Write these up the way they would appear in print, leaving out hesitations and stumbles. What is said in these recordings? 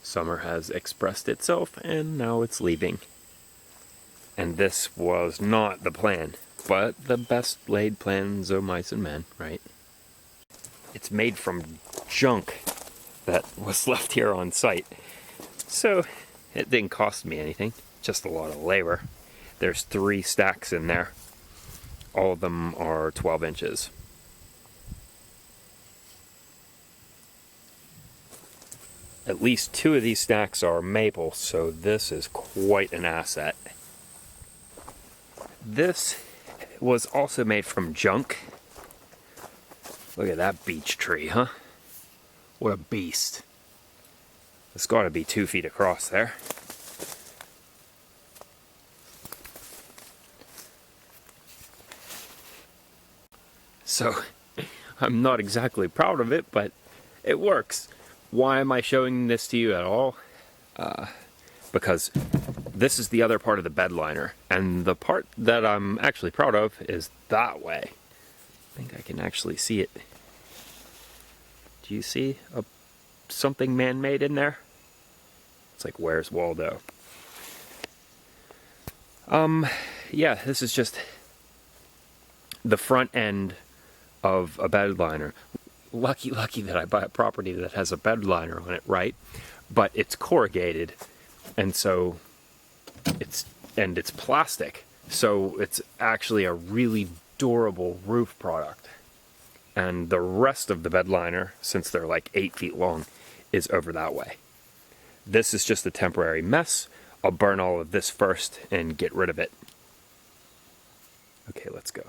Summer has expressed itself and now it's leaving. And this was not the plan, but the best laid plans of mice and men, right? It's made from junk that was left here on site. So it didn't cost me anything, just a lot of labor. There's 3 stacks in there. All of them are 12 inches. At least 2 of these stacks are maple, so this is quite an asset. This was also made from junk. Look at that beech tree, huh? What a beast. It's got to be 2 feet across there. So, I'm not exactly proud of it, but it works. Why am I showing this to you at all? Because this is the other part of the bed liner, and the part that I'm actually proud of is that way. I think I can actually see it. Do you see something man-made in there? It's like, where's Waldo? Yeah, this is just the front end of a bed liner. Lucky that I buy a property that has a bed liner on it, right? But it's corrugated, and so it's plastic, so it's actually a really durable roof product. And the rest of the bed liner, since they're like 8 feet long, is over that way. This is just a temporary mess. I'll burn all of this first and get rid of it. Okay, let's go.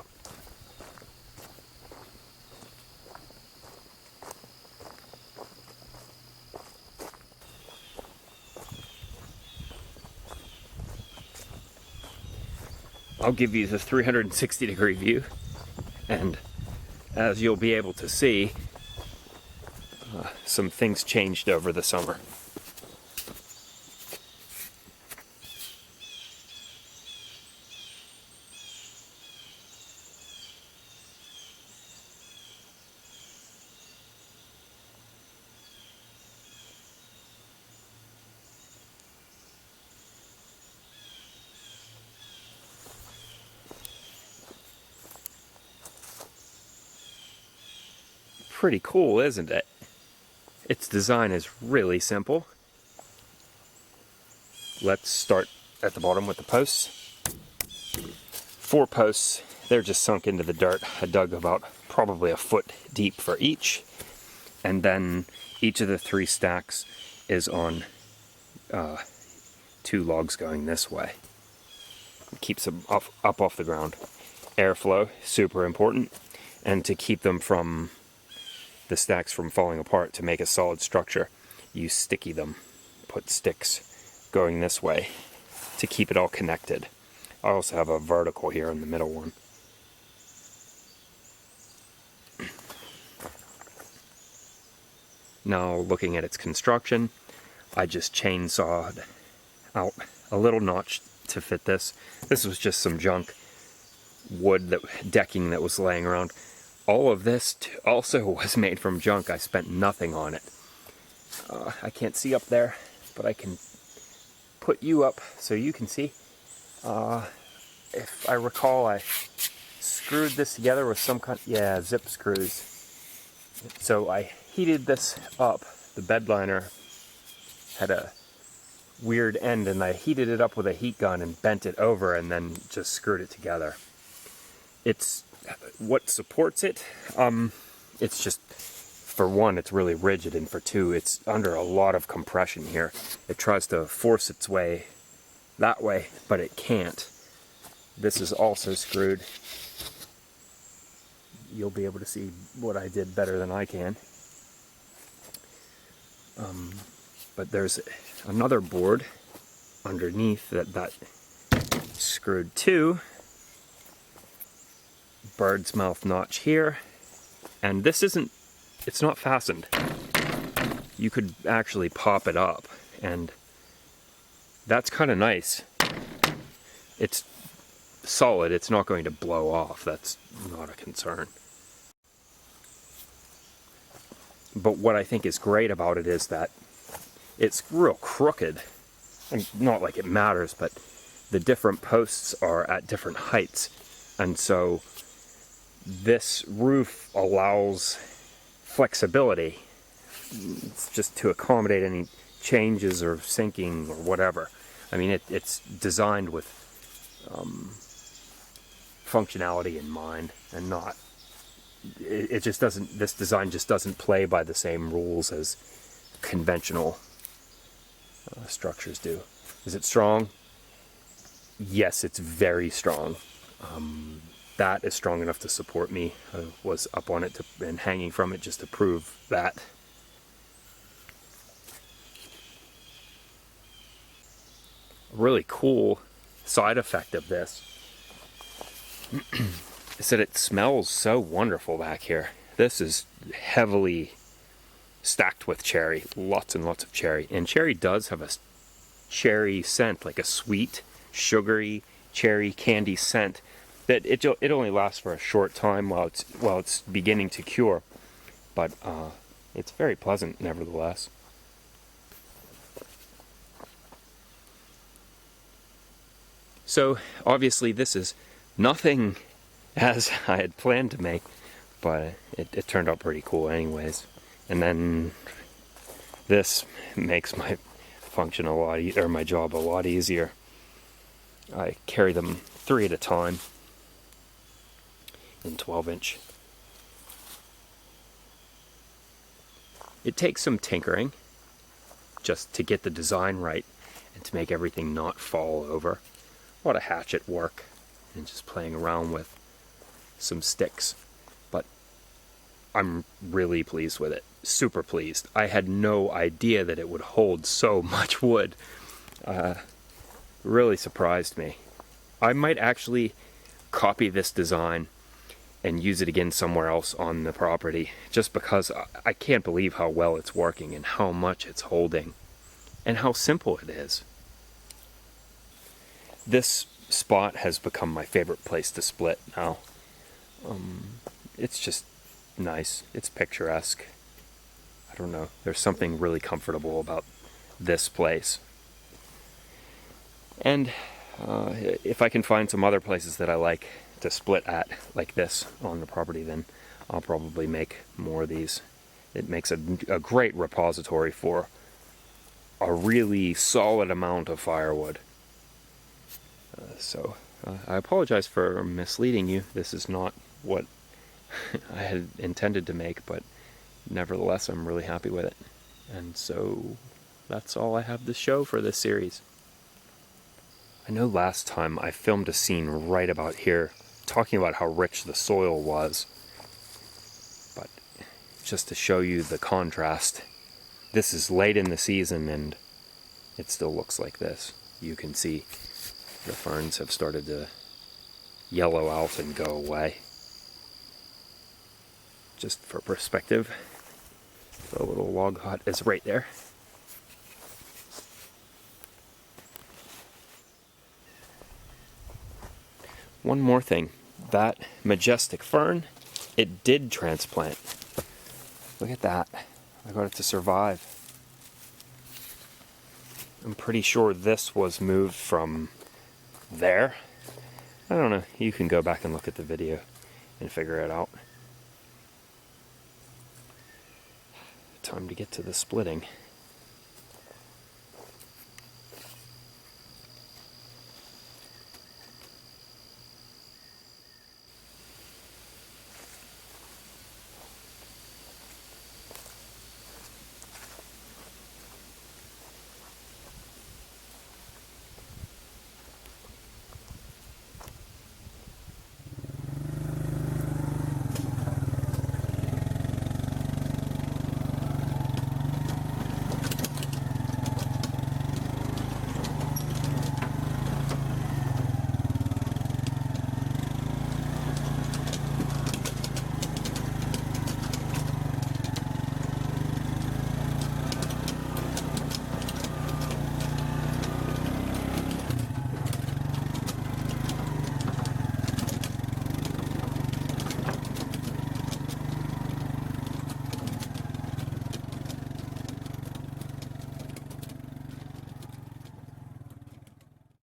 I'll give you the 360-degree view, and as you'll be able to see, some things changed over the summer. Pretty cool, isn't it? Its design is really simple. Let's start at the bottom with the posts. 4 posts, they're just sunk into the dirt. I dug about probably a foot deep for each. And then each of the 3 stacks is on 2 logs going this way. It keeps them up off the ground. Airflow, super important. And to keep them from the stacks from falling apart, to make a solid structure, you sticky them. Put sticks going this way to keep it all connected. I also have a vertical here in the middle one. Now, looking at its construction, I just chainsawed out a little notch to fit this. This was just some junk wood, decking that was laying around. All of this also was made from junk. I spent nothing on it. I can't see up there, but I can put you up so you can see. If I recall, I screwed this together with some kind, yeah, zip screws. So I heated this up. The bed liner had a weird end, and I heated it up with a heat gun and bent it over and then just screwed it together. It's what supports it. It's just, for one, it's really rigid, and for 2, it's under a lot of compression here. It tries to force its way that way, but it can't. This is also screwed. You'll be able to see what I did better than I can. But there's another board underneath that screwed to. Bird's mouth notch here, and this it's not fastened. You could actually pop it up, and that's kind of nice. It's solid, it's not going to blow off, that's not a concern. But what I think is great about it is that it's real crooked. And not like it matters, but the different posts are at different heights. And so this roof allows flexibility. It's just to accommodate any changes or sinking or whatever. I mean, it's designed with functionality in mind, and not, it just doesn't, this design just doesn't play by the same rules as conventional structures do. Is it strong? Yes, it's very strong. That is strong enough to support me. I was up on it and hanging from it just to prove that. A really cool side effect of this is that it smells so wonderful back here. This is heavily stacked with cherry, lots and lots of cherry. And cherry does have a cherry scent, like a sweet, sugary, cherry candy scent that it only lasts for a short time while it's beginning to cure, but it's very pleasant nevertheless. So obviously this is nothing as I had planned to make, but it turned out pretty cool anyways. And then this makes my function a lot or my job a lot easier. I carry them 3 at a time in 12-inch. It takes some tinkering just to get the design right and to make everything not fall over. A lot of hatchet work and just playing around with some sticks, but I'm really pleased with it. Super pleased. I had no idea that it would hold so much wood. Really surprised me. I might actually copy this design and use it again somewhere else on the property, just because I can't believe how well it's working and how much it's holding and how simple it is. This spot has become my favorite place to split now. It's just nice. It's picturesque. I don't know. There's something really comfortable about this place. And if I can find some other places that I like to split at, like this on the property, then I'll probably make more of these. It makes a great repository for a really solid amount of firewood. So I apologize for misleading you. This is not what I had intended to make, but nevertheless I'm really happy with it. And so that's all I have to show for this series. I know last time I filmed a scene right about here talking about how rich the soil was, but just to show you the contrast, this is late in the season and it still looks like this. You can see the ferns have started to yellow out and go away. Just for perspective, the little log hut is right there. One more thing, that majestic fern, it did transplant. Look at that. I got it to survive. I'm pretty sure this was moved from there. I don't know. You can go back and look at the video and figure it out. Time to get to the splitting.